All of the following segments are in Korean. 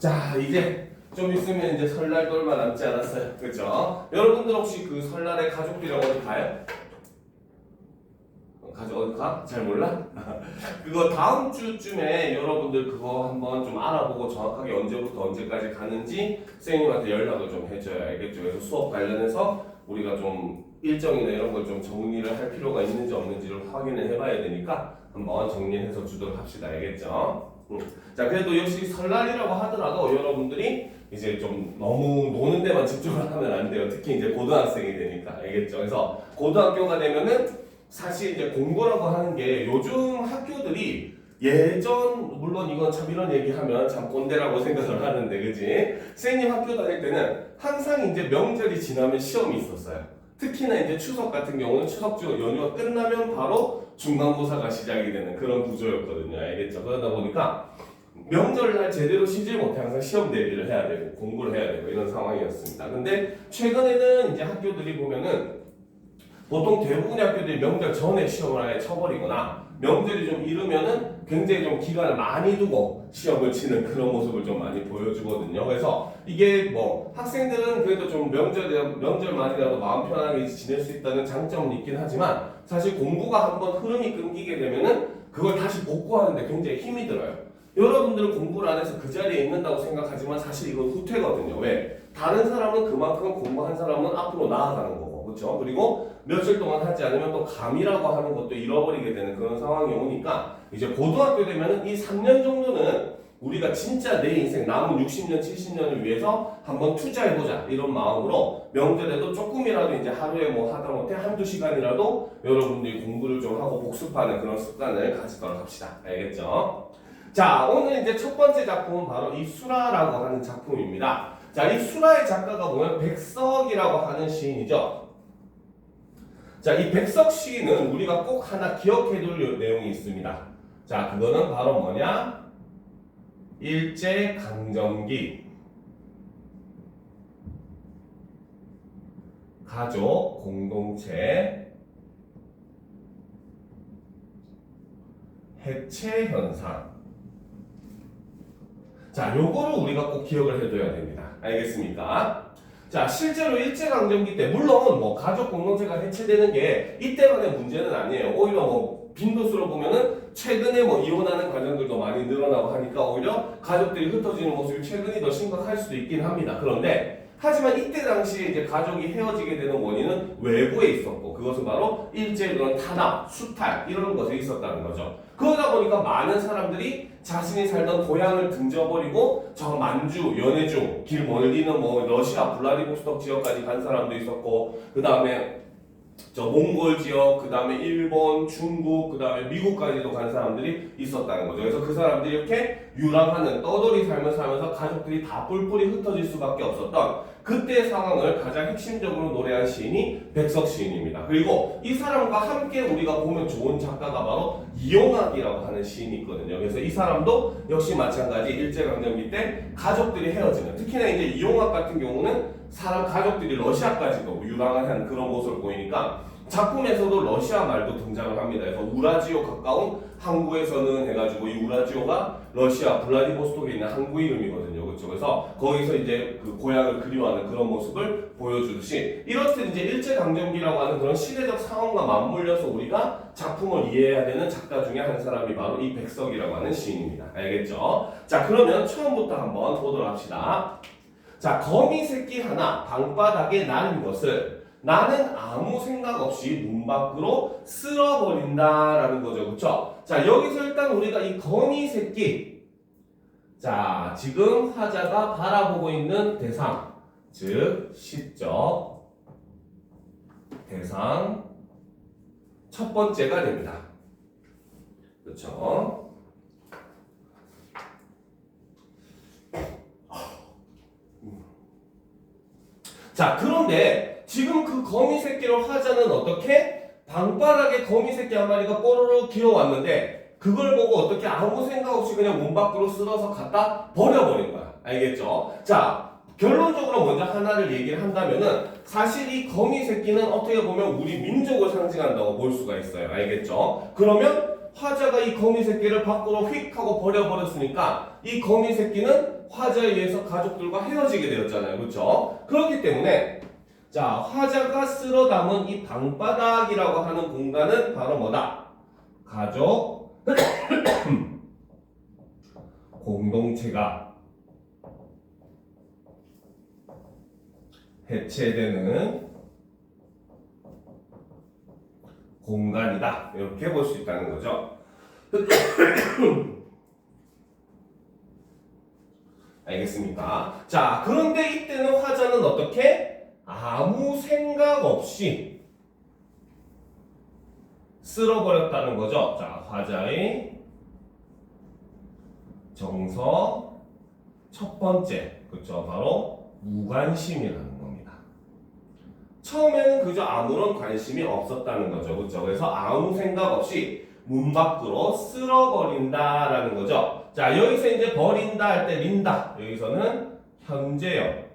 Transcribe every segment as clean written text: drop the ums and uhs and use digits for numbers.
자, 이제 좀 있으면 이제 설날도 얼마 남지 않았어요. 그죠? 여러분들 혹시 그 설날에 가족들이랑 어디 가요? 가족 어디 가? 잘 몰라? 그거 다음 주쯤에 여러분들 그거 한번 좀 알아보고 정확하게 언제부터 언제까지 가는지 선생님한테 연락을 좀 해줘야 알겠죠? 그래서 수업 관련해서 우리가 좀 일정이나 이런 걸 좀 정리를 할 필요가 있는지 없는지를 확인을 해봐야 되니까 한번 정리해서 주도록 합시다. 알겠죠? 자, 그래도 역시 설날이라고 하더라도 여러분들이 이제 좀 너무 노는 데만 집중을 하면 안 돼요. 특히 이제 고등학생이 되니까. 알겠죠? 그래서 고등학교가 되면은 사실 이제 공부라고 하는 게 요즘 학교들이 예전, 물론 이건 참 이런 얘기하면 참 꼰대라고 생각을 하는데, 그지? 선생님 학교 다닐 때는 항상 이제 명절이 지나면 시험이 있었어요. 특히나 이제 추석 같은 경우는 추석 연휴가 끝나면 바로 중간고사가 시작이 되는 그런 구조였거든요. 알겠죠? 그러다 보니까 명절날 제대로 쉬질 못해 항상 시험 대비를 해야 되고 공부를 해야 되고 이런 상황이었습니다. 근데 최근에는 이제 학교들이 보면은 보통 대부분의 학교들이 명절 전에 시험을 아예 쳐버리거나 명절이 좀 이르면은 굉장히 좀 기간을 많이 두고 시험을 치는 그런 모습을 좀 많이 보여주거든요. 그래서 이게 뭐 학생들은 그래도 좀 명절만이라도 마음 편하게 지낼 수 있다는 장점은 있긴 하지만 사실 공부가 한번 흐름이 끊기게 되면은 그걸 다시 복구하는데 굉장히 힘이 들어요. 여러분들은 공부를 안 해서 그 자리에 있는다고 생각하지만 사실 이건 후퇴거든요. 왜? 다른 사람은 그만큼 공부한 사람은 앞으로 나아가는 거고, 그렇죠? 그리고 며칠 동안 하지 않으면 또 감이라고 하는 것도 잃어버리게 되는 그런 상황이 오니까 이제 고등학교 되면은 이 3년 정도는 우리가 진짜 내 인생 남은 60년, 70년을 위해서 한번 투자해보자 이런 마음으로 명절에도 조금이라도 이제 하루에 뭐 하다못해 한두 시간이라도 여러분들이 공부를 좀 하고 복습하는 그런 습관을 가지도록 합시다. 알겠죠? 자, 오늘 이제 첫 번째 작품은 바로 이 수라라고 하는 작품입니다. 자, 이 수라의 작가가 보면 백석이라고 하는 시인이죠. 자, 이 백석 시인은 우리가 꼭 하나 기억해둘 내용이 있습니다. 자, 그거는 바로 뭐냐? 일제강점기 가족 공동체 해체 현상. 자, 요거를 우리가 꼭 기억을 해둬야 됩니다. 알겠습니까? 자, 실제로 일제강점기 때 물론 뭐 가족 공동체가 해체되는 게 이때만의 문제는 아니에요. 오히려 뭐 빈도수로 보면은 최근에 뭐 이혼하는 가정들도 많이 늘어나고 하니까 오히려 가족들이 흩어지는 모습이 최근이 더 심각할 수도 있긴 합니다. 그런데 하지만 이때 당시에 이제 가족이 헤어지게 되는 원인은 외부에 있었고 그것은 바로 일제의 그런 탄압, 수탈 이런 것에 있었다는 거죠. 그러다 보니까 많은 사람들이 자신이 살던 고향을 등져버리고 저 만주, 연해주, 길 멀리는 뭐 러시아, 블라디보스톡 지역까지 간 사람도 있었고 그 다음에 저 몽골 지역, 그 다음에 일본, 중국, 그 다음에 미국까지도 간 사람들이 있었다는 거죠. 그래서 그 사람들이 이렇게 유랑하는 떠돌이 삶을 살면서 가족들이 다 뿔뿔이 흩어질 수밖에 없었던 그때의 상황을 가장 핵심적으로 노래한 시인이 백석 시인입니다. 그리고 이 사람과 함께 우리가 보면 좋은 작가가 바로 이용학이라고 하는 시인이 있거든요. 그래서 이 사람도 역시 마찬가지 일제강점기 때 가족들이 헤어지는, 특히나 이제 이용학 같은 경우는 사람 가족들이 러시아까지도 유랑을 한 그런 모습을 보이니까 작품에서도 러시아 말도 등장을 합니다. 그래서 우라지오 가까운 항구에서는 해가지고 이 우라지오가 러시아 블라디보스톡에 있는 항구 이름이거든요. 그렇죠? 그래서 거기서 이제 그 고향을 그리워하는 그런 모습을 보여주듯이 이렇듯 이제 일제강점기라고 하는 그런 시대적 상황과 맞물려서 우리가 작품을 이해해야 되는 작가 중에 한 사람이 바로 이 백석이라고 하는 시인입니다. 알겠죠? 자, 그러면 처음부터 한번 보도록 합시다. 자, 거미 새끼 하나 방바닥에 나는 것을 나는 아무 생각 없이 문 밖으로 쓸어버린다라는 거죠. 그렇죠? 자, 여기서 일단 우리가 이 거미 새끼, 자, 지금 화자가 바라보고 있는 대상, 즉 시적 대상 첫 번째가 됩니다. 그렇죠? 자, 그런데 지금 그 거미 새끼를 화자는 어떻게? 방바닥에 거미 새끼 한 마리가 뽀로로 기어왔는데 그걸 보고 어떻게 아무 생각 없이 그냥 문 밖으로 쓸어서 갖다 버려버린 거야. 알겠죠? 자, 결론적으로 먼저 하나를 얘기를 한다면은 사실 이 거미 새끼는 어떻게 보면 우리 민족을 상징한다고 볼 수가 있어요. 알겠죠? 그러면 화자가 이 거미 새끼를 밖으로 휙 하고 버려버렸으니까 이 거미 새끼는 화자에 의해서 가족들과 헤어지게 되었잖아요. 그렇죠? 그렇기 때문에 자, 화자가 쓸어 담은 이 방바닥이라고 하는 공간은 바로 뭐다? 가족 공동체가 해체되는 공간이다. 이렇게 볼 수 있다는 거죠. 알겠습니까? 자, 그런데 이때는 화자는 어떻게? 아무 생각 없이 쓸어버렸다는 거죠. 자, 화자의 정서 첫 번째, 그렇죠? 바로 무관심이라는 겁니다. 처음에는 그저 아무런 관심이 없었다는 거죠. 그렇죠? 그래서 아무 생각 없이 문 밖으로 쓸어버린다라는 거죠. 자, 여기서 이제 버린다 할 때 린다. 여기서는 현재형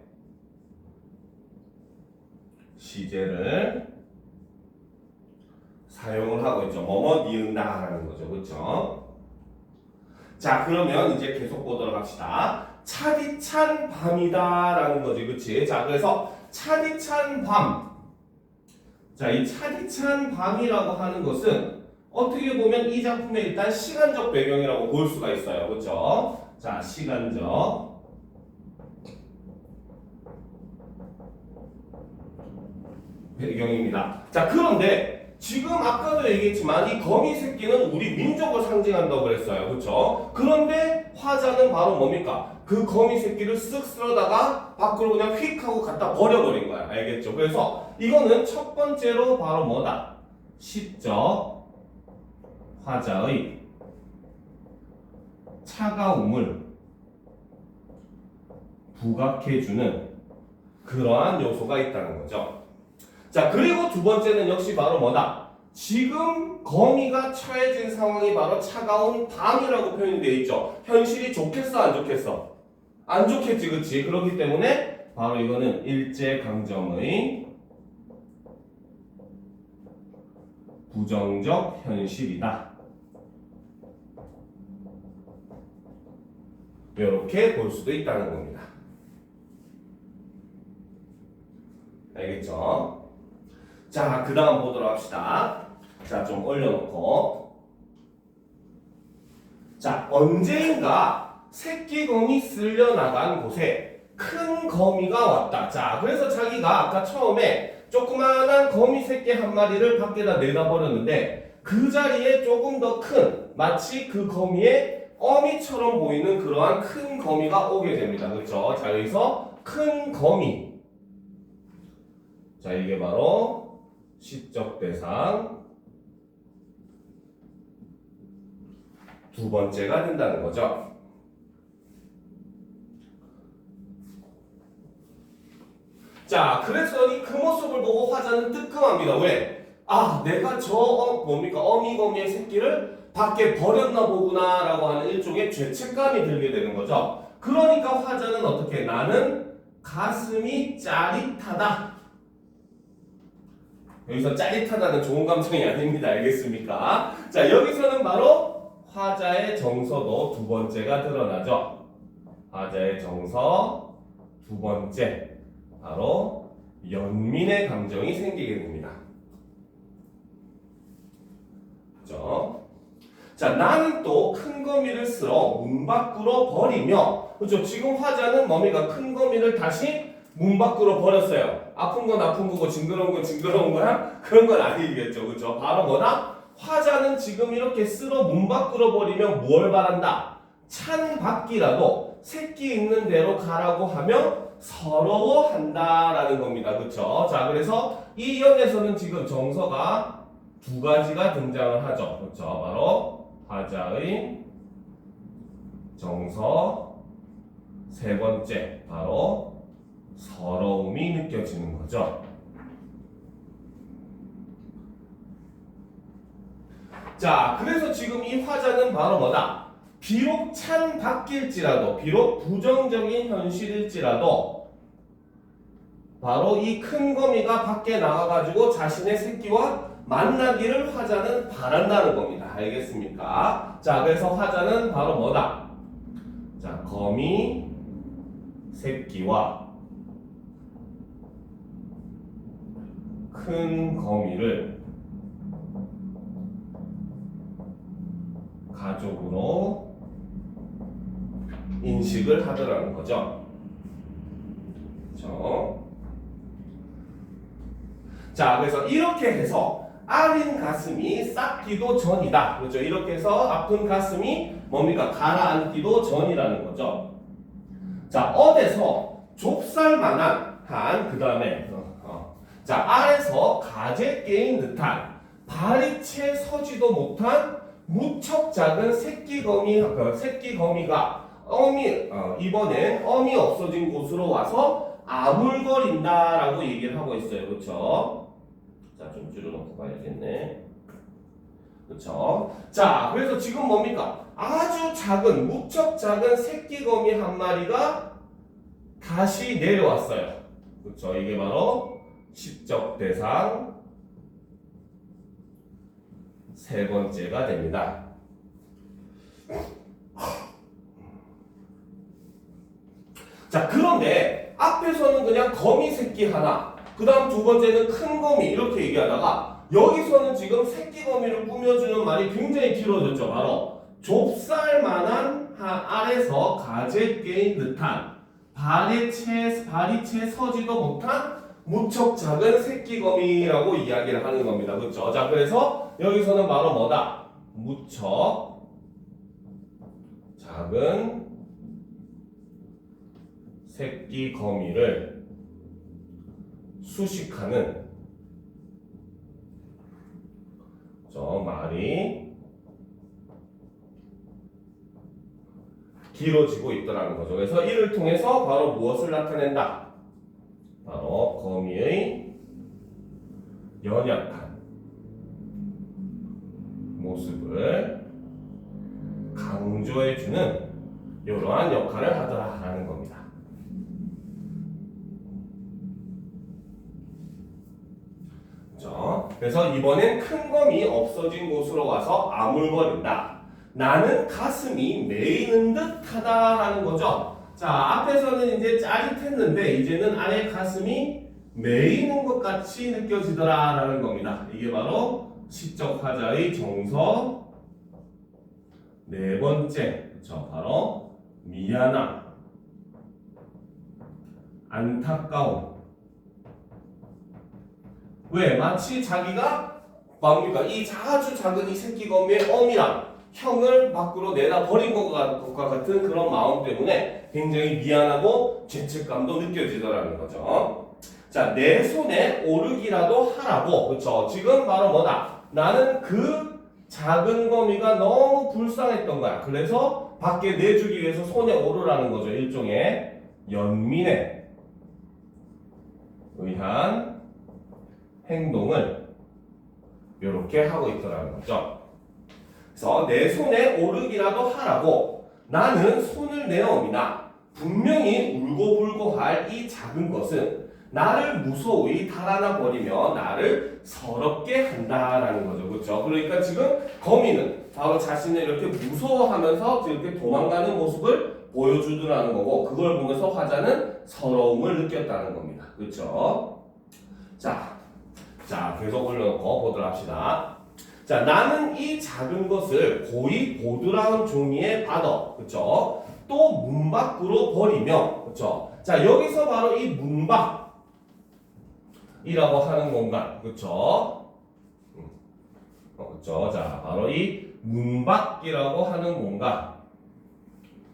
시제를 사용을 하고 있죠. 뭐뭐 니은다라는 거죠. 그렇죠? 자, 그러면 이제 계속 보도록 합시다. 차디찬 밤이다라는 거지. 그치? 자, 그래서 차디찬 밤. 자, 이 차디찬 밤이라고 하는 것은 어떻게 보면 이 작품의 일단 시간적 배경이라고 볼 수가 있어요. 그렇죠? 자, 시간적 배경입니다. 자, 그런데 지금 아까도 얘기했지만 이 거미 새끼는 우리 민족을 상징한다고 그랬어요. 그렇죠? 그런데 화자는 바로 뭡니까? 그 거미 새끼를 쓱 쓸어다가 밖으로 그냥 휙 하고 갖다 버려버린 거야. 알겠죠? 그래서 이거는 첫 번째로 바로 뭐다? 시적 화자의 차가움을 부각해주는 그러한 요소가 있다는 거죠. 자, 그리고 두 번째는 역시 바로 뭐다? 지금 거미가 처해진 상황이 바로 차가운 밤이라고 표현이 되어 있죠. 현실이 좋겠어, 안 좋겠어? 안 좋겠지, 그치? 그렇기 때문에 바로 이거는 일제강점의 부정적 현실이다. 이렇게 볼 수도 있다는 겁니다. 알겠죠? 자, 그 다음 보도록 합시다. 자, 좀 올려놓고. 자, 언제인가 새끼 거미 쓸려나간 곳에 큰 거미가 왔다. 자, 그래서 자기가 아까 처음에 조그마한 거미 새끼 한 마리를 밖에다 내다 버렸는데 그 자리에 조금 더 큰, 마치 그 거미의 어미처럼 보이는 그러한 큰 거미가 오게 됩니다. 그렇죠? 자, 여기서 큰 거미. 자, 이게 바로 시적 대상 두 번째가 된다는 거죠. 자, 그래서 그 모습을 보고 화자는 뜨끔합니다. 왜? 아, 내가 뭡니까? 어미거미의 새끼를 밖에 버렸나 보구나 라고 하는 일종의 죄책감이 들게 되는 거죠. 그러니까 화자는 어떻게? 나는 가슴이 짜릿하다. 여기서 짜릿하다는 좋은 감정이 아닙니다. 알겠습니까? 자, 여기서는 바로 화자의 정서도 두 번째가 드러나죠. 화자의 정서 두 번째, 바로 연민의 감정이 생기게 됩니다. 그렇죠? 자, 나는 또 큰 거미를 쓸어 문 밖으로 버리며, 그렇죠? 지금 화자는 뭡니까? 큰 거미를 다시 문 밖으로 버렸어요. 아픈 건 아픈 거고 징그러운 건 징그러운 거야? 그런 건 아니겠죠. 그렇죠? 바로 뭐다? 화자는 지금 이렇게 쓸어 문 밖으로 버리면 뭘 바란다? 찬 밖이라도 새끼 있는 대로 가라고 하며 서러워한다라는 겁니다. 그렇죠? 자, 그래서 이 연에서는 지금 정서가 두 가지가 등장을 하죠. 그렇죠? 바로 화자의 정서 세 번째, 바로 서러움이 느껴지는 거죠. 자, 그래서 지금 이 화자는 바로 뭐다? 비록 찬 밖일지라도, 비록 부정적인 현실일지라도 바로 이 큰 거미가 밖에 나가가지고 자신의 새끼와 만나기를 화자는 바란다는 겁니다. 알겠습니까? 자, 그래서 화자는 바로 뭐다? 자, 거미 새끼와 큰 거미를 가족으로 인식을 하더라는 거죠. 그렇죠? 자, 그래서 이렇게 해서 아린 가슴이 싹기도 전이다. 그렇죠? 이렇게 해서 아픈 가슴이 뭡니까? 가라앉기도 전이라는 거죠. 자, 어에서 좁쌀만한 한, 그 다음에 자, 알에서 가재 깨인 듯한 발이 채 서지도 못한 무척 작은 새끼거미가 이번엔 어미 없어진 곳으로 와서 아물거린다라고 얘기를 하고 있어요. 그렇죠? 자, 좀 줄여놓고 가야겠네. 그렇죠? 자, 그래서 지금 뭡니까? 아주 작은, 무척 작은 새끼거미 한 마리가 다시 내려왔어요. 그렇죠? 이게 바로 시적 대상 세 번째가 됩니다. 자, 그런데 앞에서는 그냥 거미 새끼 하나, 그 다음 두 번째는 큰 거미 이렇게 얘기하다가 여기서는 지금 새끼 거미를 꾸며주는 말이 굉장히 길어졌죠. 바로 좁쌀만한 알에서 가재 깨인 듯한 발이 채 서지도 못한 무척 작은 새끼거미라고 이야기를 하는 겁니다. 그렇죠? 자, 그래서 여기서는 바로 뭐다? 무척 작은 새끼거미를 수식하는 저 말이 길어지고 있더라는 거죠. 그래서 이를 통해서 바로 무엇을 나타낸다? 바로 거미의 연약한 모습을 강조해주는 이러한 역할을 하더라라는 겁니다. 그렇죠? 그래서 이번엔 큰 검이 없어진 곳으로 와서 아물거린다. 나는 가슴이 메이는 듯하다라는 거죠. 자, 앞에서는 이제 짜릿했는데 이제는 아예 가슴이 메이는 것 같이 느껴지더라라는 겁니다. 이게 바로 시적 화자의 정서 네 번째, 그렇죠? 바로 미안함, 안타까움. 왜? 마치 자기가 뭡니까? 이 아주 작은 이 새끼 거미의 어미랑 형을 밖으로 내다 버린 것과 같은 그런 마음 때문에 굉장히 미안하고 죄책감도 느껴지더라는 거죠. 자, 내 손에 오르기라도 하라고. 그렇죠? 지금 바로 뭐다? 나는 그 작은 거미가 너무 불쌍했던 거야. 그래서 밖에 내주기 위해서 손에 오르라는 거죠. 일종의 연민에 의한 행동을 이렇게 하고 있더라는 거죠. 그래서 내 손에 오르기라도 하라고 나는 손을 내어옵니다. 분명히 울고불고할 이 작은 것은 나를 무소히 달아나 버리며 나를 서럽게 한다라는 거죠. 그렇죠? 그러니까 지금 거미는 바로 자신을 이렇게 무서워하면서 이렇게 도망가는 모습을 보여주더라는 거고, 그걸 보면서 화자는 서러움을 느꼈다는 겁니다. 그렇죠? 자, 계속 올려놓고 보도록 합시다. 자, 나는 이 작은 것을 고이 보드라운 종이에 받아, 그쵸? 또 문 밖으로 버리며, 그쵸? 자, 여기서 바로 이 문 밖이라고 하는 공간, 그쵸? 그쵸? 자, 바로 이 문 밖이라고 하는 공간,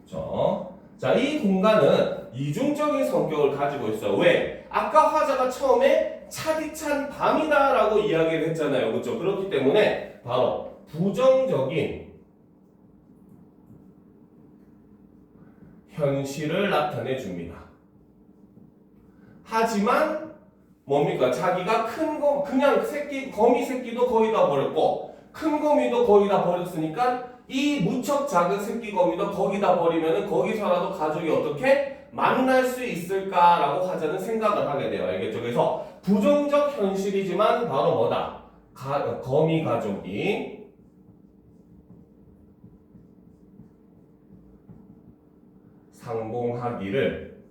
그쵸? 자, 이 공간은 이중적인 성격을 가지고 있어요. 왜? 아까 화자가 처음에 차디찬 밤이다라고 이야기를 했잖아요. 그렇죠? 그렇기 때문에 바로 부정적인 현실을 나타내 줍니다. 하지만 뭡니까? 자기가 그냥 거미 새끼도 거의 다 버렸고 큰 거미도 거의 다 버렸으니까 이 무척 작은 새끼 거미도 거기다 버리면은 거기서라도 가족이 어떻게 만날 수 있을까라고 화자는 생각을 하게 돼요. 알겠죠? 그래서 부정적 현실이지만 바로 뭐다? 거미 가족이 상봉하기를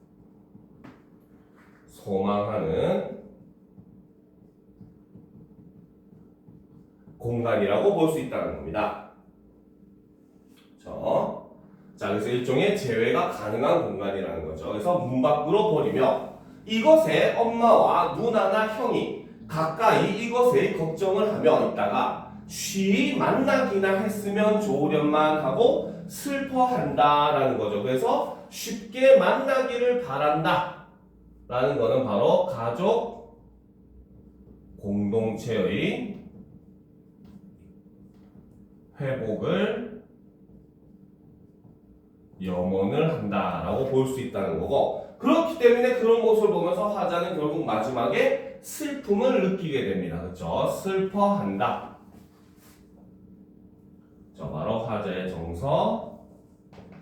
소망하는 공간이라고 볼 수 있다는 겁니다. 그렇죠? 자, 그래서 일종의 재회가 가능한 공간이라는 거죠. 그래서 문 밖으로 버리며 이것에 엄마와 누나나 형이 가까이 이것에 걱정을 하며 있다가 쉬이 만나기나 했으면 좋으련만 하고 슬퍼한다라는 거죠. 그래서 쉽게 만나기를 바란다 라는 거는 바로 가족 공동체의 회복을 염원을 한다라고 볼 수 있다는 거고, 그렇기 때문에 그런 모습을 보면서 화자는 결국 마지막에 슬픔을 느끼게 됩니다. 그렇죠? 슬퍼한다. 바로 화자의 정서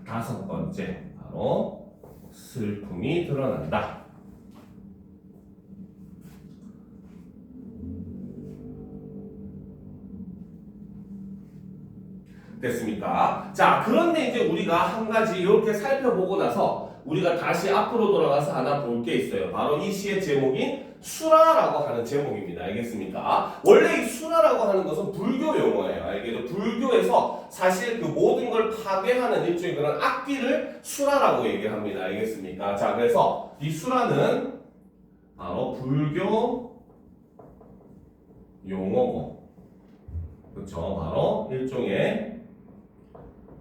5번째, 바로 슬픔이 드러난다. 됐습니까? 자, 그런데 이제 우리가 한 가지 이렇게 살펴보고 나서 우리가 다시 앞으로 돌아가서 하나 볼 게 있어요. 바로 이 시의 제목인 수라라고 하는 제목입니다. 알겠습니까? 원래 이 수라라고 하는 것은 불교 용어예요. 알겠죠? 불교에서 사실 그 모든 걸 파괴하는 일종의 그런 악기를 수라라고 얘기합니다. 알겠습니까? 자, 그래서 이 수라는 바로 불교 용어고, 그렇죠? 바로 일종의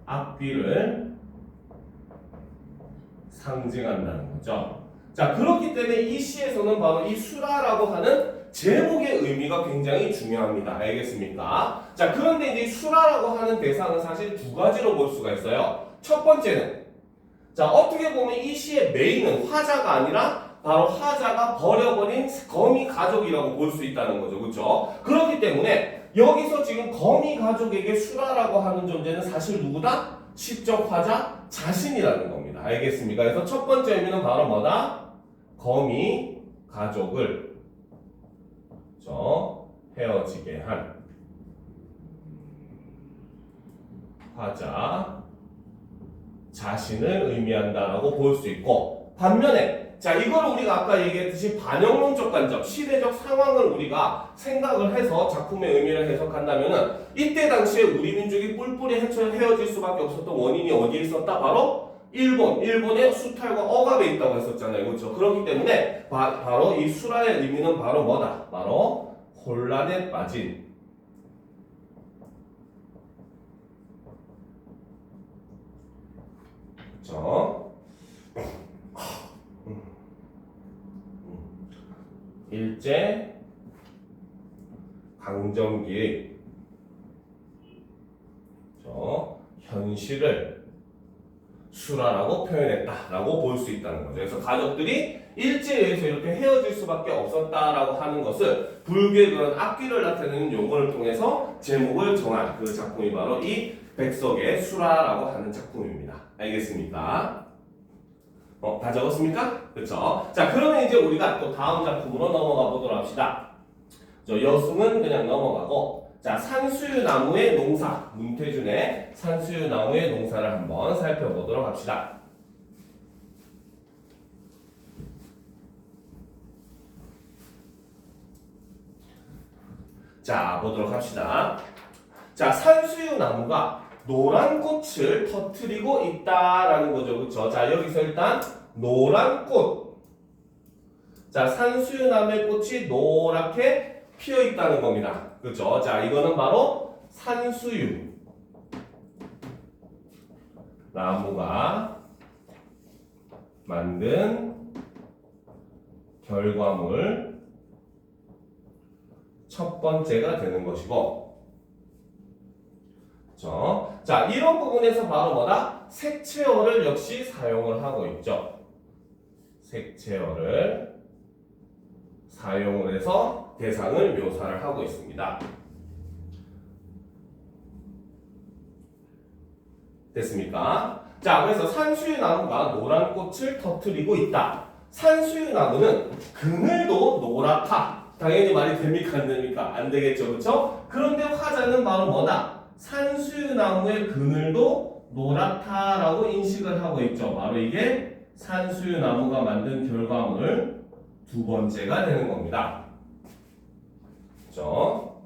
악귀를 상징한다는 거죠. 자, 그렇기 때문에 이 시에서는 바로 이 수라라고 하는 제목의 의미가 굉장히 중요합니다. 알겠습니까? 자, 그런데 이제 수라라고 하는 대상은 사실 두 가지로 볼 수가 있어요. 첫 번째는, 자, 어떻게 보면 이 시의 메인은 화자가 아니라 바로 화자가 버려버린 거미 가족이라고 볼 수 있다는 거죠. 그렇죠? 그렇기 때문에 여기서 지금 거미 가족에게 수라라고 하는 존재는 사실 누구다? 시적 화자 자신이라는 겁니다. 알겠습니까? 그래서 첫 번째 의미는 바로 뭐다? 거미 가족을 헤어지게 한 화자 자신을 의미한다라고 볼 수 있고, 반면에 자, 이걸 우리가 아까 얘기했듯이 반영론적 관점, 시대적 상황을 우리가 생각을 해서 작품의 의미를 해석한다면은 이때 당시에 우리 민족이 뿔뿔이 헤어질 수밖에 없었던 원인이 어디에 있었다? 바로 일본의 수탈과 억압에 있다고 했었잖아요. 그렇죠? 그렇기 때문에 바로 이 수라의 의미는 바로 뭐다? 바로 혼란에 빠진 그렇죠? 일제 강점기의 현실을 수라라고 표현했다라고 볼 수 있다는 거죠. 그래서 가족들이 일제에 의해서 이렇게 헤어질 수밖에 없었다라고 하는 것을 불교의 그런 악귀를 나타내는 용어를 통해서 제목을 정한 그 작품이 바로 이 백석의 수라라고 하는 작품입니다. 알겠습니까? 다 적었습니까? 그렇죠? 자, 그러면 이제 우리가 또 다음 작품으로 넘어가 보도록 합시다. 여승은 그냥 넘어가고, 자, 산수유나무의 농사, 문태준의 산수유나무의 농사를 한번 살펴보도록 합시다. 자, 보도록 합시다. 자, 산수유나무가 노란 꽃을 터뜨리고 있다라는 거죠. 그렇죠? 자, 여기서 일단 노란 꽃. 자, 산수유나무의 꽃이 노랗게 피어 있다는 겁니다. 그렇죠? 자, 이거는 바로 산수유 나무가 만든 결과물 첫 번째가 되는 것이고, 그렇죠? 자, 이런 부분에서 바로 뭐다? 색채어를 역시 사용을 하고 있죠. 색채어를 사용을 해서 대상을 묘사를 하고 있습니다. 됐습니까? 자, 그래서 산수유나무가 노란 꽃을 터뜨리고 있다. 산수유나무는 그늘도 노랗다 당연히 말이 됩니까? 안 됩니까? 안 되겠죠. 그렇죠? 그런데 화자는 바로 뭐다? 산수유나무의 그늘도 노랗다라고 인식을 하고 있죠. 바로 이게 산수유나무가 만든 결과물 두 번째가 되는 겁니다. 그렇죠?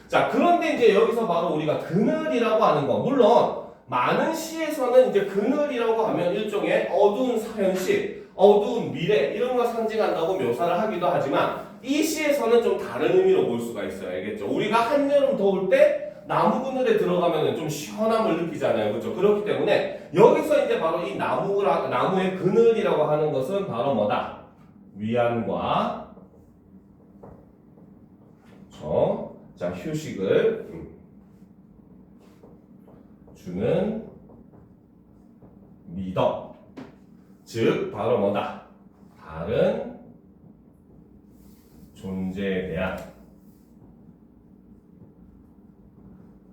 자, 그런데 이제 여기서 바로 우리가 그늘이라고 하는 거, 물론 많은 시에서는 이제 그늘이라고 하면 일종의 어두운 현실, 어두운 미래 이런 거 상징한다고 묘사를 하기도 하지만 이 시에서는 좀 다른 의미로 볼 수가 있어요. 알겠죠? 우리가 한여름 더울 때 나무 그늘에 들어가면 좀 시원함을 느끼잖아요. 그렇죠? 그렇기 때문에 여기서 이제 바로 이 나무의 그늘이라고 하는 것은 바로 뭐다? 위안과 그렇죠? 자, 휴식을 주는 미덕. 즉 바로 뭐다? 다른 존재에 대한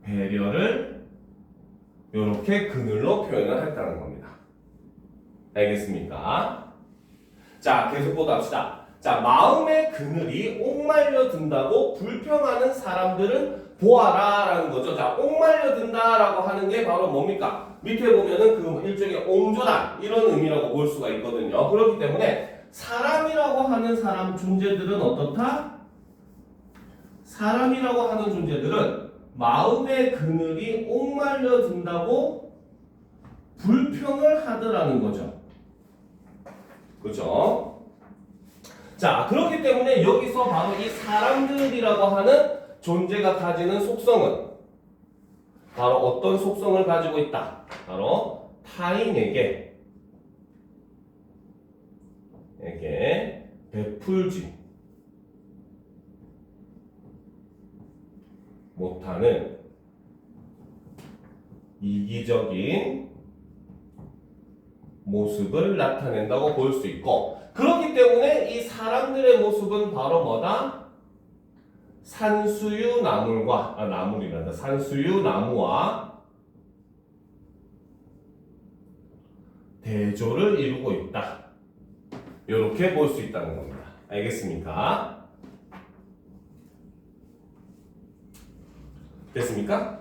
배려를 이렇게 그늘로 표현을 했다는 겁니다. 알겠습니까? 자, 계속 보도록 합시다. 자, 마음의 그늘이 옥말려 든다고 불평하는 사람들은 보아라 라는 거죠. 자, 옥말려 든다라고 하는 게 바로 뭡니까? 밑에 보면은 그 일종의 옹졸한 이런 의미라고 볼 수가 있거든요. 그렇기 때문에 사람이라고 하는 사람 존재들은 어떻다? 사람이라고 하는 존재들은 마음의 그늘이 옥말려 든다고 불평을 하더라는 거죠. 그렇죠? 자, 그렇기 때문에 여기서 바로 이 사람들이라고 하는 존재가 가지는 속성은 바로 어떤 속성을 가지고 있다? 바로 타인에게 베풀지 못하는 이기적인 모습을 나타낸다고 볼 수 있고, 그렇기 때문에 이 사람들의 모습은 바로 뭐다? 산수유나무와 대조를 이루고 있다. 이렇게 볼 수 있다는 겁니다. 알겠습니까? 됐습니까?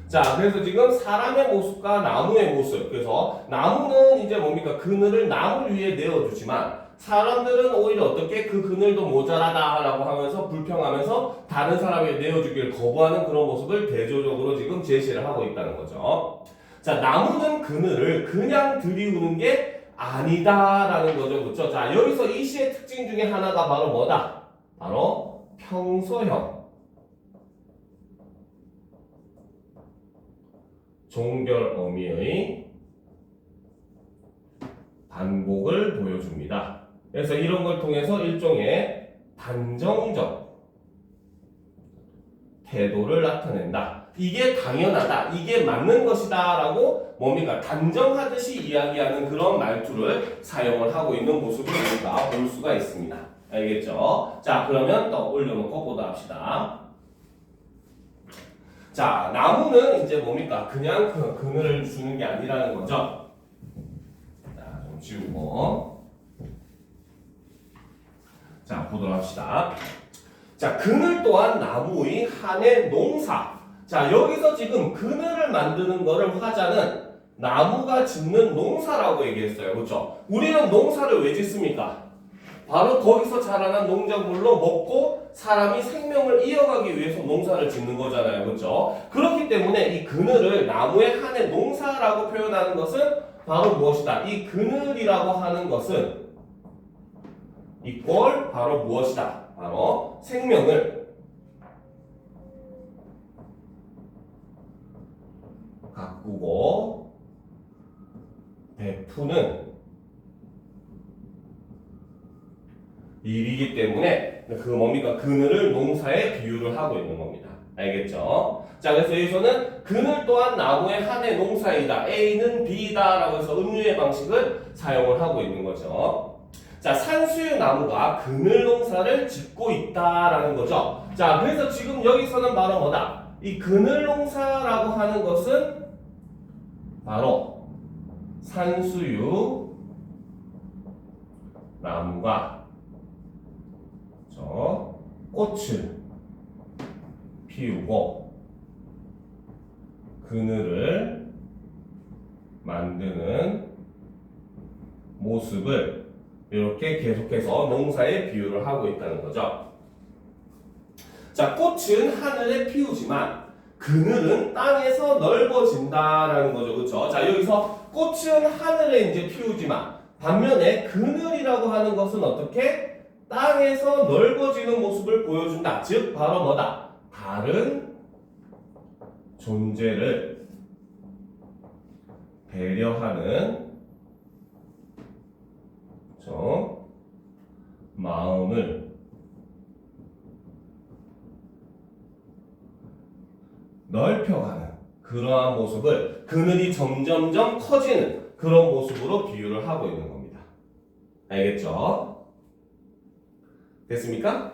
자, 그래서 지금 사람의 모습과 나무의 모습. 그래서 나무는 이제 뭡니까? 그늘을 나무 위에 내어주지만 사람들은 오히려 어떻게 그 그늘도 모자라다라고 하면서 불평하면서 다른 사람에게 내어주기를 거부하는 그런 모습을 대조적으로 지금 제시를 하고 있다는 거죠. 자, 나무는 그늘을 그냥 들이우는 게 아니다라는 거죠. 그렇죠? 자, 여기서 이 시의 특징 중에 하나가 바로 뭐다? 바로 평소형 종결어미의 반복을 보여줍니다. 그래서 이런 걸 통해서 일종의 단정적 태도를 나타낸다. 이게 당연하다. 이게 맞는 것이다. 라고 뭡니까? 단정하듯이 이야기하는 그런 말투를 사용을 하고 있는 모습을 우리가 볼 수가 있습니다. 알겠죠? 자, 그러면 또 올려놓고 보도록 합시다. 자, 나무는 이제 뭡니까? 그냥 그늘을 주는 게 아니라는 거죠. 자, 좀 지우고. 자, 보도록 합시다. 자, 그늘 또한 나무의 한해 농사. 자, 여기서 지금 그늘을 만드는 거를 화자는 나무가 짓는 농사라고 얘기했어요. 그렇죠? 우리는 농사를 왜 짓습니까? 바로 거기서 자라난 농작물로 먹고 사람이 생명을 이어가기 위해서 농사를 짓는 거잖아요. 그렇죠? 그렇기 때문에 이 그늘을 나무의 한해 농사라고 표현하는 것은 바로 무엇이다? 이 그늘이라고 하는 것은 이꼴 바로 무엇이다? 바로 생명을 가꾸고 베푸는 일이기 때문에 그 뭡니까? 그늘을 농사에 비유를 하고 있는 겁니다. 알겠죠? 자, 그래서 여기서는 그늘 또한 나무의 한해 농사이다. A는 B다 라고 해서 음유의 방식을 사용을 하고 있는 거죠. 자, 산수유 나무가 그늘 농사를 짓고 있다라는 거죠. 자, 그래서 지금 여기서는 바로 뭐다? 이 그늘 농사라고 하는 것은 바로 산수유 나무가 꽃을 피우고 그늘을 만드는 모습을 이렇게 계속해서 농사에 비유를 하고 있다는 거죠. 자, 꽃은 하늘에 피우지만 그늘은 땅에서 넓어진다라는 거죠. 그렇죠? 자, 여기서 꽃은 하늘에 이제 피우지만 반면에 그늘이라고 하는 것은 어떻게? 땅에서 넓어지는 모습을 보여준다. 즉 바로 뭐다? 다른 존재를 배려하는 마음을 넓혀가는 그러한 모습을 그늘이 점점점 커지는 그런 모습으로 비유를 하고 있는 겁니다. 알겠죠? 됐습니까?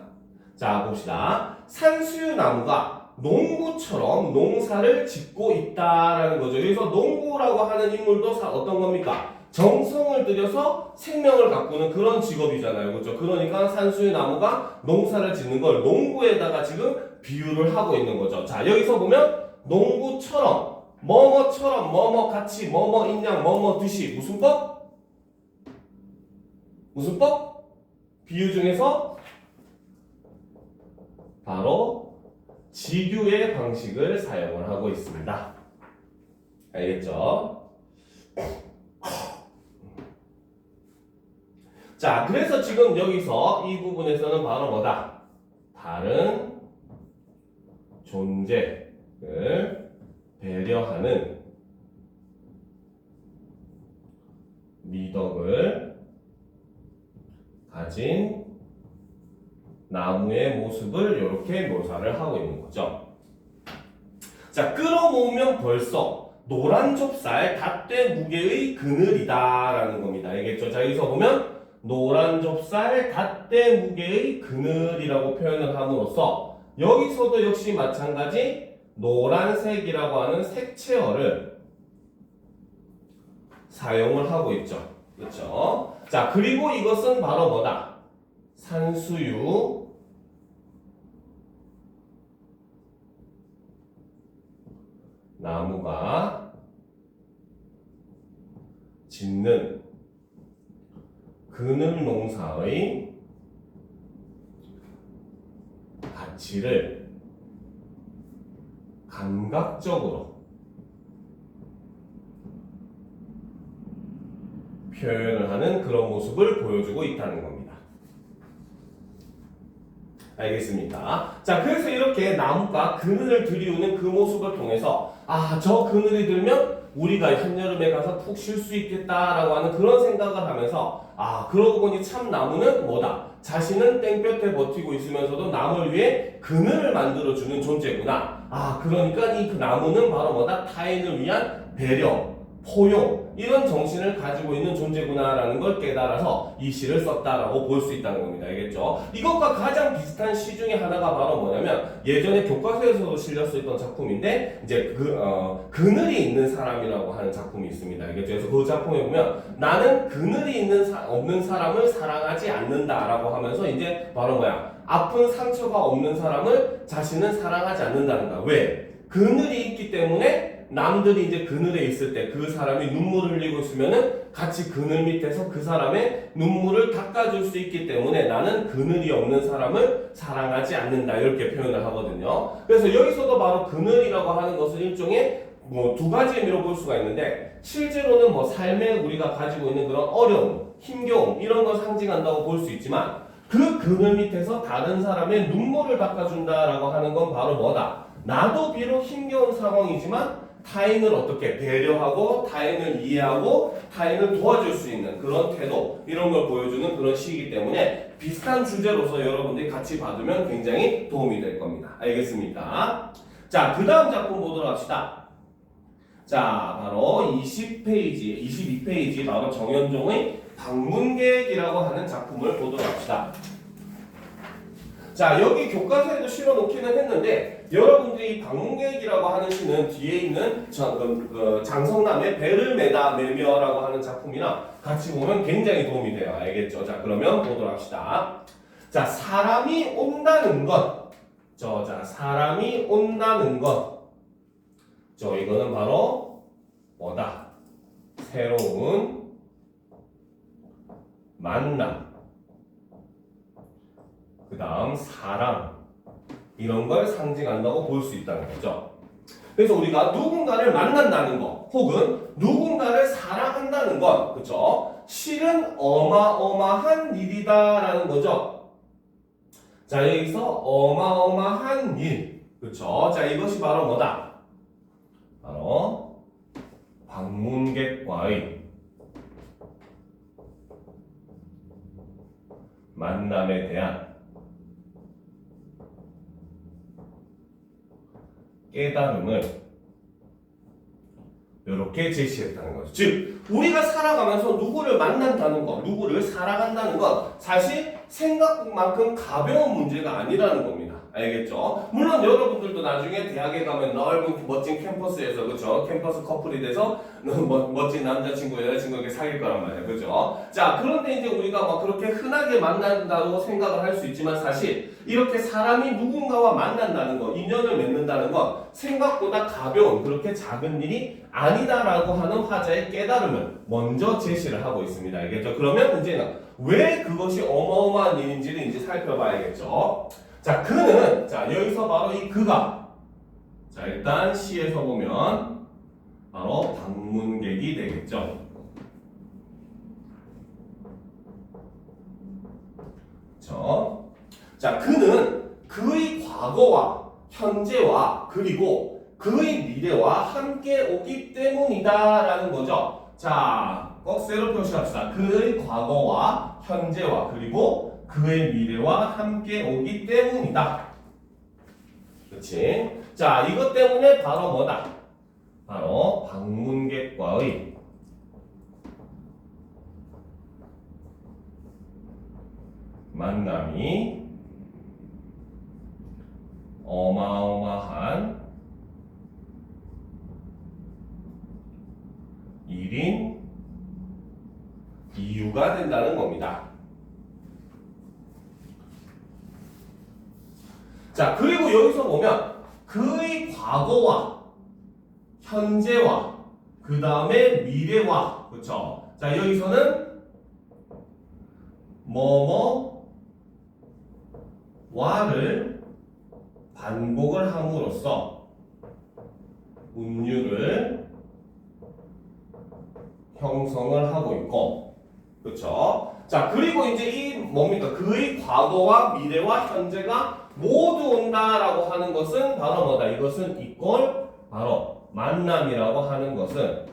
자, 봅시다. 산수유나무가 농부처럼 농사를 짓고 있다라는 거죠. 여기서 농부라고 하는 인물도 어떤 겁니까? 정성을 들여서 생명을 가꾸는 그런 직업이잖아요. 그렇죠? 그러니까 산수유나무가 농사를 짓는 걸 농부에다가 지금 비유를 하고 있는 거죠. 자, 여기서 보면 농부처럼 뭐뭐처럼 뭐뭐 같이 뭐뭐 인양 뭐뭐 듯이 무슨 법? 무슨 법? 비유 중에서 바로 직유의 방식을 사용을 하고 있습니다. 알겠죠? 자, 그래서 지금 여기서 이 부분에서는 바로 뭐다? 다른 존재를 배려하는 미덕을 가진 나무의 모습을 이렇게 묘사를 하고 있는 거죠. 자, 끌어모으면 벌써 노란 좁쌀 닷대 무게의 그늘이다라는 겁니다. 알겠죠? 자, 여기서 보면 노란 좁쌀 닷대 무게의 그늘이라고 표현을 함으로써 여기서도 역시 마찬가지 노란색이라고 하는 색채어를 사용을 하고 있죠. 그렇죠? 자, 그리고 이것은 바로 뭐다? 산수유 나무가 짓는 그늘 농사의 가치를 감각적으로 표현을 하는 그런 모습을 보여주고 있다는 겁니다. 알겠습니까? 자, 그래서 이렇게 나무가 그늘을 들이우는 그 모습을 통해서 저 그늘이 들면 우리가 한여름에 가서 푹 쉴 수 있겠다라고 하는 그런 생각을 하면서 그러고 보니 참 나무는 뭐다? 자신은 땡볕에 버티고 있으면서도 남을 위해 그늘을 만들어주는 존재구나. 그러니까 이 그 나무는 바로 뭐다? 타인을 위한 배려, 포용 이런 정신을 가지고 있는 존재구나라는 걸 깨달아서 이 시를 썼다라고 볼 수 있다는 겁니다. 알겠죠? 이것과 가장 비슷한 시 중에 하나가 바로 뭐냐면 예전에 교과서에서도 실렸었던 작품인데 이제 그늘이 있는 사람이라고 하는 작품이 있습니다. 알겠죠? 그래서 그 작품에 보면 나는 그늘이 없는 사람을 사랑하지 않는다라고 하면서 이제 바로 아픈 상처가 없는 사람을 자신은 사랑하지 않는다는 거야. 왜? 그늘이 있기 때문에 남들이 이제 그늘에 있을 때 그 사람이 눈물을 흘리고 있으면은 같이 그늘 밑에서 그 사람의 눈물을 닦아줄 수 있기 때문에 나는 그늘이 없는 사람을 사랑하지 않는다 이렇게 표현을 하거든요. 그래서 여기서도 바로 그늘이라고 하는 것은 일종의 두 가지 의미로 볼 수가 있는데 실제로는 삶에 우리가 가지고 있는 그런 어려움, 힘겨움 이런 걸 상징한다고 볼 수 있지만 그 그늘 밑에서 다른 사람의 눈물을 닦아준다라고 하는 건 바로 뭐다? 나도 비록 힘겨운 상황이지만 타인을 어떻게 배려하고 타인을 이해하고 타인을 도와줄 수 있는 그런 태도 이런 걸 보여주는 그런 시이기 때문에 비슷한 주제로서 여러분들이 같이 받으면 굉장히 도움이 될 겁니다. 알겠습니까? 자, 그 다음 작품 보도록 합시다. 자, 바로 20페이지, 22페이지 바로 정현종의 방문객이라고 하는 작품을 보도록 합시다. 자, 여기 교과서에도 실어놓기는 했는데 여러분들이 방문객이라고 하는 시는 뒤에 있는 장성남의 배를 매며라고 하는 작품이나 같이 보면 굉장히 도움이 돼요. 알겠죠? 자, 그러면 보도록 합시다. 자, 사람이 온다는 것. 자, 사람이 온다는 것. 이거는 바로 뭐다? 새로운 만남. 그 다음 사랑. 이런 걸 상징한다고 볼 수 있다는 거죠. 그래서 우리가 누군가를 만난다는 것, 혹은 누군가를 사랑한다는 것, 그쵸? 실은 어마어마한 일이다라는 거죠. 자, 여기서 어마어마한 일, 그쵸? 자, 이것이 바로 뭐다? 바로 방문객과의 만남에 대한 깨달음을 이렇게 제시했다는 거죠. 즉, 우리가 살아가면서 누구를 만난다는 것, 누구를 사랑한다는 것, 사실 생각만큼 가벼운 문제가 아니라는 겁니다. 알겠죠? 물론 여러분들도 나중에 대학에 가면 넓은 멋진 캠퍼스에서, 그쵸? 캠퍼스 커플이 돼서 멋진 남자친구, 여자친구에게 사귈 거란 말이에요. 그죠? 자, 그런데 이제 우리가 막 그렇게 흔하게 만난다고 생각을 할 수 있지만 사실 이렇게 사람이 누군가와 만난다는 것, 인연을 맺는다는 것, 생각보다 가벼운, 그렇게 작은 일이 아니다라고 하는 화자의 깨달음을 먼저 제시를 하고 있습니다. 알겠죠? 그러면 이제는 왜 그것이 어마어마한 일인지를 이제 살펴봐야겠죠? 자, 그는, 자, 여기서 바로 이 그가, 자, 일단 시에서 보면 바로 방문객이 되겠죠. 자, 그는 그의 과거와 현재와 그리고 그의 미래와 함께 오기 때문이다라는 거죠. 자, 꼭 세로 표시합시다. 그의 과거와 현재와 그리고 그의 미래와 함께 오기 때문이다. 그렇지? 자, 이것 때문에 바로 뭐다? 바로 방문객과의 만남이 어마어마한 일인 이유가 된다는 겁니다. 자, 그리고 여기서 보면 그의 과거와 현재와 그 다음에 미래와, 그쵸? 자, 여기서는 뭐뭐와를 반복을 함으로써 운율을 형성을 하고 있고, 그쵸? 자, 그리고 이제 이 뭡니까? 그의 과거와 미래와 현재가 모두 온다라고 하는 것은 바로 뭐다? 이것은 이꼴 바로 만남이라고 하는 것은,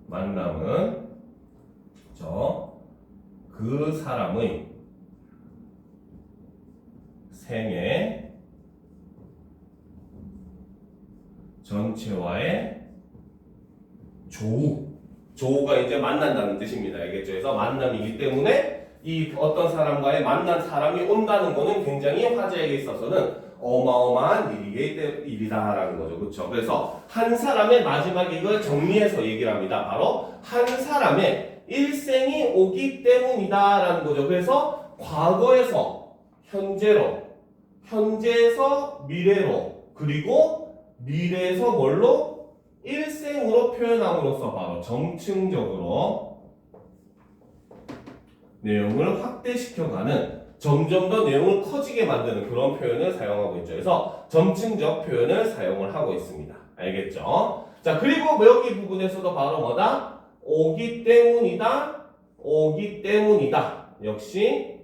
만남은 그 사람의 생애 전체와의 조우가 이제 만난다는 뜻입니다. 알겠죠? 그래서 만남이기 때문에 이 어떤 사람과의 만난 사람이 온다는 거는 굉장히 화제에게 있어서는 어마어마한 일이다라는 거죠. 그렇죠? 그래서 한 사람의 마지막에 이걸 정리해서 얘기를 합니다. 바로 한 사람의 일생이 오기 때문이다라는 거죠. 그래서 과거에서 현재로, 현재에서 미래로, 그리고 미래에서 뭘로? 일생으로 표현함으로써 바로 점층적으로 내용을 확대시켜가는, 점점 더 내용을 커지게 만드는 그런 표현을 사용하고 있죠. 그래서 점층적 표현을 사용을 하고 있습니다. 알겠죠? 자, 그리고 여기 부분에서도 바로 뭐다? 오기 때문이다, 오기 때문이다. 역시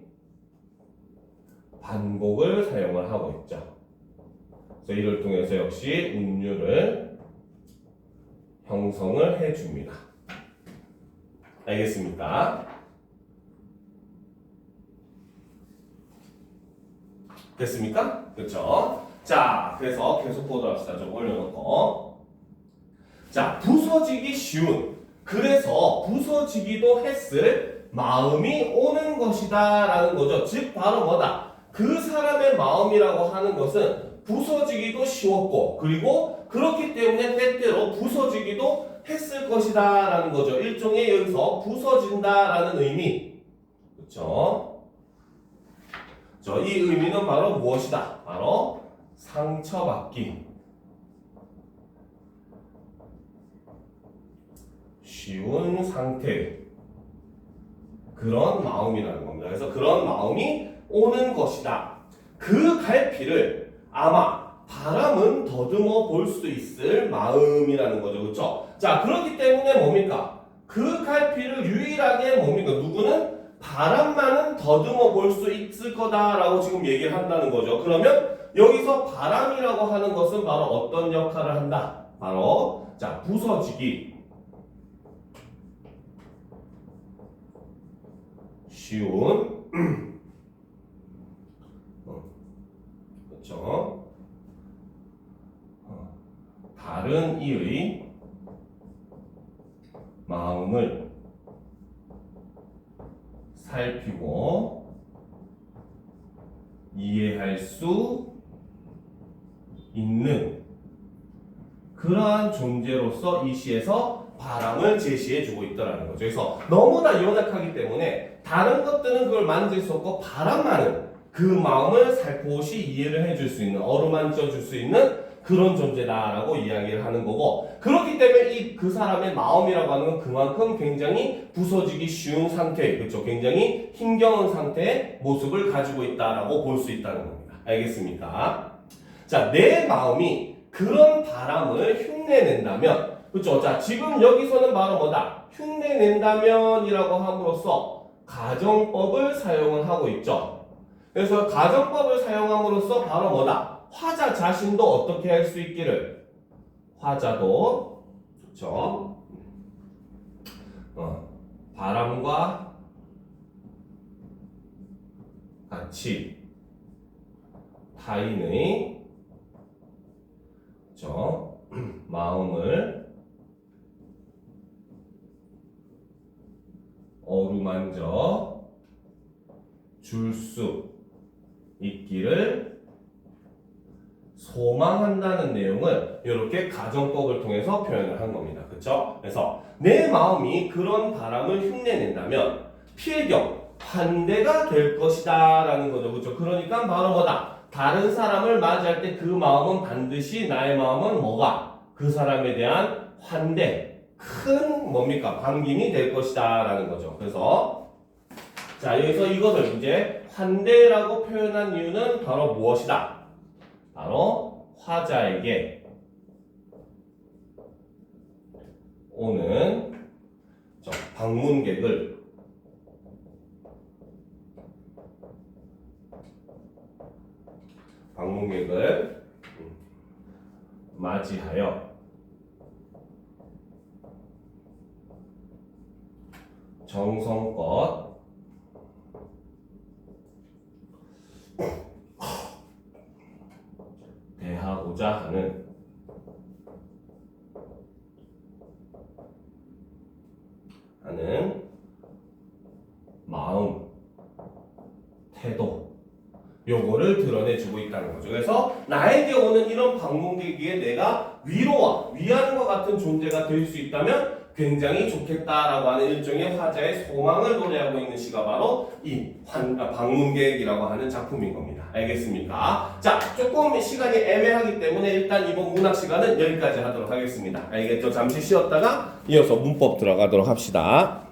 반복을 사용을 하고 있죠. 그래서 이를 통해서 역시 운율을 형성을 해줍니다. 알겠습니까? 됐습니까? 그렇죠? 자, 그래서 계속 보도록 합시다. 좀 올려놓고. 자, 부서지기 쉬운, 그래서 부서지기도 했을 마음이 오는 것이다 라는 거죠. 즉 바로 뭐다? 그 사람의 마음이라고 하는 것은 부서지기도 쉬웠고 그리고 그렇기 때문에 때때로 부서지기도 했을 것이다 라는 거죠. 일종의 여기서 부서진다라는 의미. 그렇죠? 이 의미는 바로 무엇이다? 바로 상처받기 쉬운 상태 그런 마음이라는 겁니다. 그래서 그런 마음이 오는 것이다. 그 갈피를 아마 바람은 더듬어 볼 수 있을 마음이라는 거죠. 그렇죠? 자, 그렇기 때문에 뭡니까? 그 갈피를 유일하게 뭡니까? 누구는 바람만은 더듬어 볼 수 있을 거다라고 지금 얘기를 한다는 거죠. 그러면 여기서 바람이라고 하는 것은 바로 어떤 역할을 한다? 바로 자, 부서지기 쉬운 그렇죠? 다른 이의 마음을 살피고 이해할 수 있는 그러한 존재로서 이 시에서 바람을 제시해주고 있다는 거죠. 그래서 너무나 연약하기 때문에 다른 것들은 그걸 만질 수 없고 바람만은 그 마음을 살포시 이해를 해줄 수 있는 어루만져 줄 수 있는 그런 존재다라고 이야기를 하는 거고 그렇기 때문에 그 사람의 마음이라고 하는 건 그만큼 굉장히 부서지기 쉬운 상태 그렇죠? 굉장히 힘겨운 상태의 모습을 가지고 있다라고 볼 수 있다는 겁니다. 알겠습니까? 자, 내 마음이 그런 바람을 흉내낸다면 그렇죠? 자, 지금 여기서는 바로 뭐다? 흉내낸다면이라고 함으로써 가정법을 사용을 하고 있죠. 그래서 가정법을 사용함으로써 바로 뭐다? 화자 자신도 어떻게 할 수 있기를 화자도 그렇죠? 바람과 같이 타인의 그렇죠? 마음을 어루만져 줄 수 있기를 소망한다는 내용을 이렇게 가정법을 통해서 표현을 한 겁니다. 그렇죠? 그래서 내 마음이 그런 바람을 흉내낸다면 필경 환대가 될 것이다 라는 거죠. 그렇죠? 그러니까 바로 뭐다? 다른 사람을 맞이할 때 그 마음은 반드시 나의 마음은 뭐가? 그 사람에 대한 환대 큰 뭡니까? 반김이 될 것이다 라는 거죠. 그래서 자, 여기서 이것을 이제 환대라고 표현한 이유는 바로 무엇이다? 바로 화자에게 오는 방문객을 맞이하여 정성껏 대하고자 하는 마음, 태도 요거를 드러내주고 있다는 거죠. 그래서 나에게 오는 이런 방문객에게 내가 위로와 위하는 것 같은 존재가 될 수 있다면 굉장히 좋겠다라고 하는 일종의 화자의 소망을 노래하고 있는 시가 바로 이 방문객이라고 하는 작품인 겁니다. 알겠습니까? 자, 조금 시간이 애매하기 때문에 일단 이번 문학 시간은 여기까지 하도록 하겠습니다. 알겠죠? 잠시 쉬었다가 이어서 문법 들어가도록 합시다.